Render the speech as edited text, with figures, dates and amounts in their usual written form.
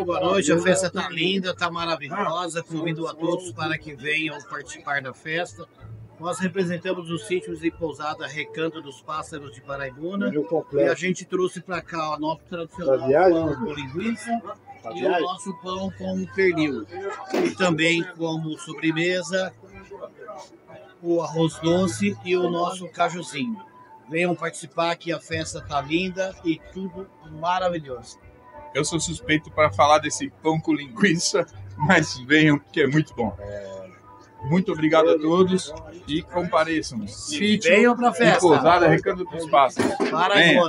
Boa noite, a festa está linda, está maravilhosa. Convido a todos para que venham participar da festa. Nós representamos os sítios e pousada Recanto dos Pássaros de Paraibuna. E a gente trouxe para cá o nosso tradicional pão com linguiça e o nosso pão com pernil. E também como sobremesa, o arroz doce e o nosso cajuzinho. Venham participar que a festa está linda e tudo maravilhoso. Eu sou suspeito para falar desse pão com linguiça, mas venham que é muito bom. Muito obrigado a todos e compareçam. Venham para a festa. Pousada Recanto dos Pássaros. Paraibuna.